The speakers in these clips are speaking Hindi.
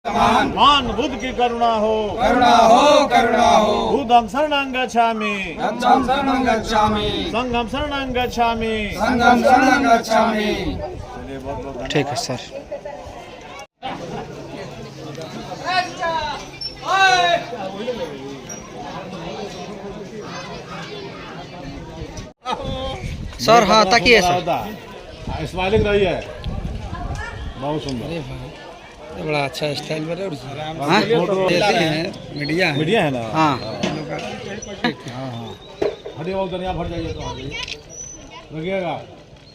मान बुद्ध की करुणा हो करुणा हो बुद्धं शरणं गच्छामि बुद्धं शरणं गच्छामि संघं शरणं गच्छामि संघं शरणं गच्छामि। चलिए बहुत बहुत ठीक है सर। सर हाँ ताकिए सर। स्माइलिंग रही है, बहुत सुंदर। ये बड़ा अच्छा स्टाइल बना है। हाँ? देते हैं मीडिया मीडिया है ना। हाँ हाँ हरी बहुत दुनिया भर जाइए तो लगिएगा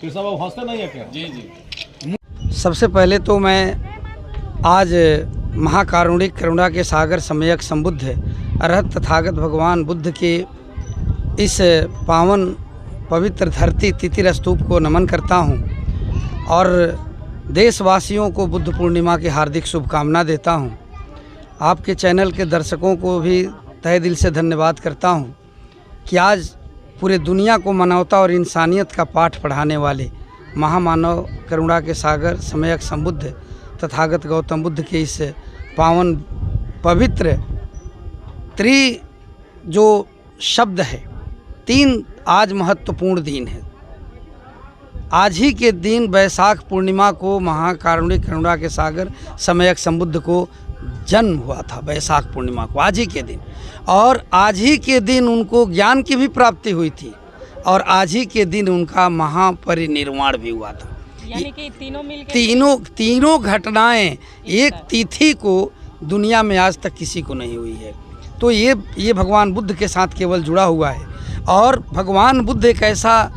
फिर सब अब हंसते नहीं है क्या? जी जी। सबसे पहले तो मैं आज महाकारुणिक करुणा के सागर सम्यक संबुद्ध अरहत तथागत भगवान बुद्ध के इस पावन पवित्र धरती तितिर स्तूप को नमन करता हूँ और देशवासियों को बुद्ध पूर्णिमा की हार्दिक शुभकामना देता हूँ। आपके चैनल के दर्शकों को भी तहे दिल से धन्यवाद करता हूँ कि आज पूरे दुनिया को मानवता और इंसानियत का पाठ पढ़ाने वाले महामानव करुणा के सागर सम्यक संबुद्ध तथागत गौतम बुद्ध के इस पावन पवित्र जो शब्द है, 3 आज महत्वपूर्ण दिन है। आज ही के दिन वैशाख पूर्णिमा को महाकारुणिक करुणा के सागर सम्यक संबुद्ध को जन्म हुआ था। वैशाख पूर्णिमा को आज ही के दिन, और आज ही के दिन उनको ज्ञान की भी प्राप्ति हुई थी और आज ही के दिन उनका महापरिनिर्वाण भी हुआ था। यानी कि तीनों मिलकर तीनों घटनाएं एक तिथि को दुनिया में आज तक किसी को नहीं हुई है। तो ये भगवान बुद्ध के साथ केवल जुड़ा हुआ है। और भगवान बुद्ध एक ऐसा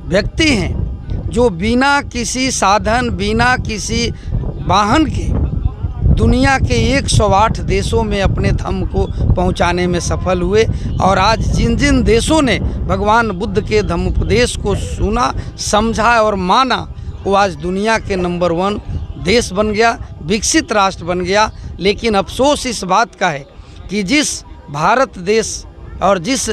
व्यक्ति हैं जो बिना किसी साधन बिना किसी वाहन के दुनिया के 108 देशों में अपने धम्म को पहुंचाने में सफल हुए। और आज जिन जिन देशों ने भगवान बुद्ध के धम्मोपदेश को सुना, समझा और माना, वो आज दुनिया के नंबर 1 देश बन गया, विकसित राष्ट्र बन गया। लेकिन अफसोस इस बात का है कि जिस भारत देश और जिस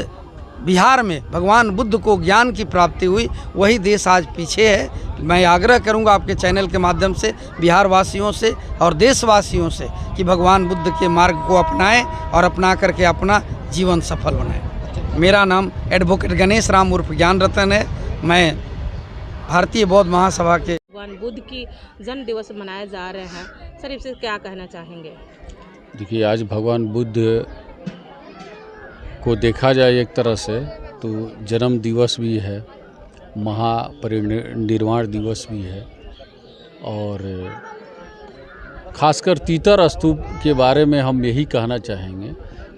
बिहार में भगवान बुद्ध को ज्ञान की प्राप्ति हुई, वही देश आज पीछे है। मैं आग्रह करूंगा आपके चैनल के माध्यम से बिहार वासियों से और देशवासियों से कि भगवान बुद्ध के मार्ग को अपनाएं और अपना करके अपना जीवन सफल बनाएं। मेरा नाम एडवोकेट गणेश राम उर्फ ज्ञान रतन है। मैं भारतीय बौद्ध महासभा के भगवान बुद्ध की जन्म दिवस मनाए जा रहे हैं, सर इससे क्या कहना चाहेंगे? देखिए, आज भगवान बुद्ध को देखा जाए एक तरह से तो जन्म दिवस भी है, महापरिनिर्वाण दिवस भी है। और ख़ासकर तीतर स्तूप के बारे में हम यही कहना चाहेंगे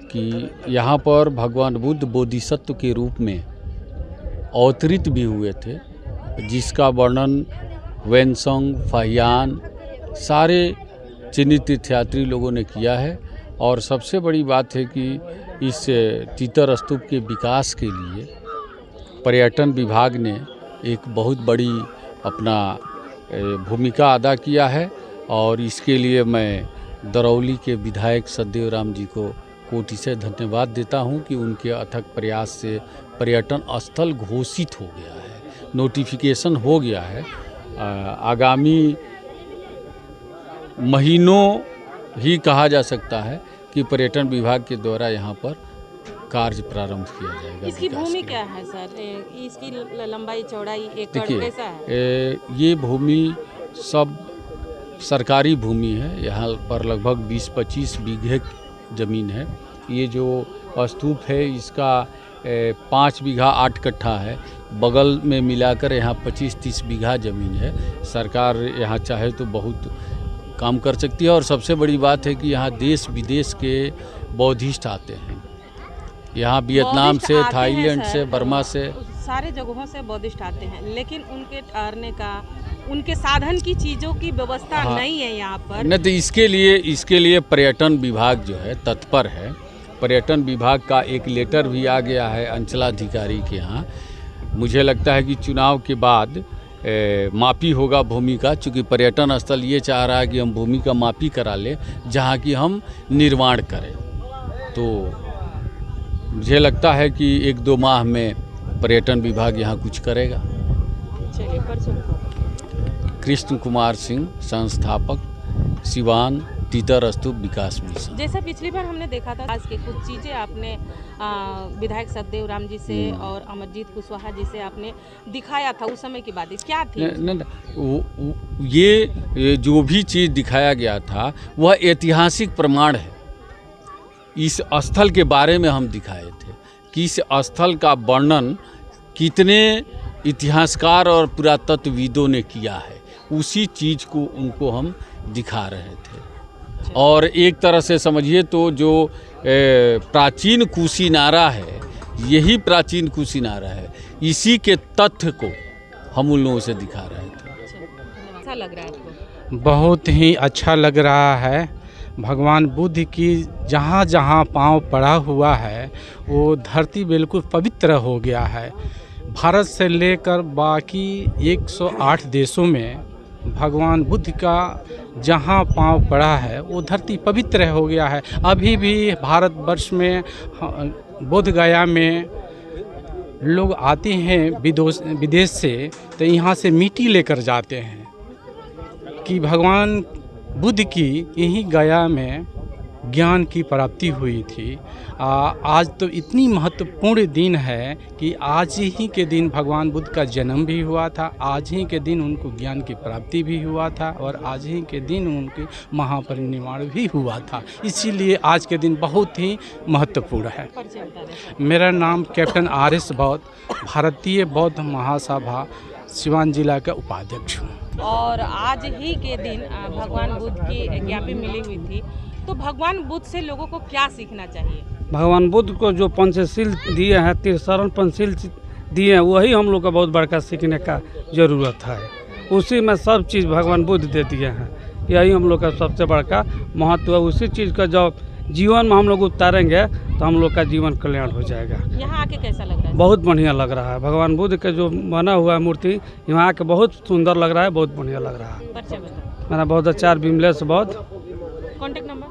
कि यहाँ पर भगवान बुद्ध बोधिसत्व के रूप में अवतरित भी हुए थे, जिसका वर्णन वेनसंग, फाहियान सारे चिन्हित तीर्थयात्री लोगों ने किया है। और सबसे बड़ी बात है कि इस तीतर स्तूप के विकास के लिए पर्यटन विभाग ने एक बहुत बड़ी अपना भूमिका अदा किया है। और इसके लिए मैं दरौली के विधायक सतदेव राम जी को कोटि से धन्यवाद देता हूं कि उनके अथक प्रयास से पर्यटन स्थल घोषित हो गया है, नोटिफिकेशन हो गया है। आगामी महीनों ही कहा जा सकता है कि पर्यटन विभाग के द्वारा यहाँ पर कार्य प्रारंभ किया जाएगा। इसकी भूमि क्या है सर? इसकी लंबाई चौड़ाई एकड़ कैसा है? ये भूमि सब सरकारी भूमि है। यहाँ पर लगभग 20-25 बीघे ज़मीन है। ये जो स्तूप है इसका 5 बीघा 8 कट्ठा है। बगल में मिलाकर यहाँ 25-30 बीघा ज़मीन है। सरकार यहाँ चाहे तो बहुत काम कर सकती है। और सबसे बड़ी बात है कि यहाँ देश विदेश के बौद्धिस्ट आते हैं। यहाँ वियतनाम से, थाईलैंड से, बर्मा से, सारे जगहों से बौद्धिस्ट आते हैं, लेकिन उनके ठहरने का, उनके साधन की चीज़ों की व्यवस्था नहीं है यहाँ पर। नहीं, तो इसके लिए पर्यटन विभाग जो है तत्पर है। पर्यटन विभाग का एक लेटर भी आ गया है अंचलाधिकारी के यहाँ। मुझे लगता है कि चुनाव के बाद मापी होगा भूमि का, चूँकि पर्यटन स्थल ये चाह रहा है कि हम भूमि का मापी करा लें जहाँ की हम निर्माण करें। तो मुझे लगता है कि 1-2 माह में पर्यटन विभाग यहाँ कुछ करेगा। चलिए, कृष्ण कुमार सिंह, संस्थापक, सिवान, तीतरस्तु विकास मिशन। जैसा पिछली बार हमने देखा था, आज के कुछ चीज़ें आपने विधायक सतदेव राम जी से और अमरजीत कुशवाहा जी से आपने दिखाया था, उस समय की बात क्या थी? ये जो भी चीज़ दिखाया गया था वह ऐतिहासिक प्रमाण है। इस स्थल के बारे में हम दिखाए थे कि इस स्थल का वर्णन कितने इतिहासकार और पुरातत्वविदों ने किया है, उसी चीज़ को उनको हम दिखा रहे थे। और एक तरह से समझिए तो जो प्राचीन कुशीनारा है, यही प्राचीन कुशीनारा है, इसी के तथ्य को हम उन लोगों से दिखा रहे थे। अच्छा लग रहा है आपको? बहुत ही अच्छा लग रहा है। भगवान बुद्ध की जहाँ जहाँ पांव पड़ा हुआ है वो धरती बिल्कुल पवित्र हो गया है। भारत से लेकर बाकी 108 देशों में भगवान बुद्ध का जहाँ पांव पड़ा है वो धरती पवित्र हो गया है। अभी भी भारतवर्ष में बोध गया में लोग आते हैं विदेश से, तो यहाँ से मिट्टी लेकर जाते हैं कि भगवान बुद्ध की यहीं गया में ज्ञान की प्राप्ति हुई थी। आज तो इतनी महत्वपूर्ण दिन है कि आज ही के दिन भगवान बुद्ध का जन्म भी हुआ था, आज ही के दिन उनको ज्ञान की प्राप्ति भी हुआ था और आज ही के दिन उनकी महापरिनिर्वाण भी हुआ था। इसीलिए आज के दिन बहुत ही महत्वपूर्ण है। मेरा नाम कैप्टन RS बौद्ध, भारतीय बौद्ध महासभा सिवान जिला का उपाध्यक्ष हूँ। और आज ही के दिन भगवान बुद्ध की ज्ञापी मिली हुई थी, तो भगवान बुद्ध से लोगों को क्या सीखना चाहिए? भगवान बुद्ध को जो पंचशील दिए हैं, त्रिशरण पंचशील दिए हैं, वही हम लोग का बहुत बड़का सीखने का ज़रूरत है। उसी में सब चीज़ भगवान बुद्ध दे दिए हैं, यही हम लोग का सबसे बड़का महत्व है। उसी चीज़ का जब जीवन में हम लोग उतारेंगे तो हम लोग का जीवन कल्याण हो जाएगा। यहाँ आके कैसा लग रहा है? बहुत बढ़िया लग रहा है। भगवान बुद्ध के जो बना हुआ है मूर्ति, यहाँ आके बहुत सुंदर लग रहा है, बहुत बढ़िया लग रहा है। परिचय बताओ। मेरा बहुत अच्छा विमलेश बौद्ध। Contact number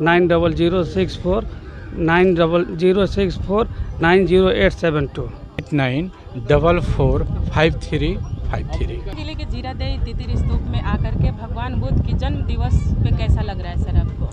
90649064908872 89445353। जिले के जीरादेई तितिर स्तूप में आकर के भगवान बुद्ध की जन्म दिवस पे कैसा लग रहा है सर आपको?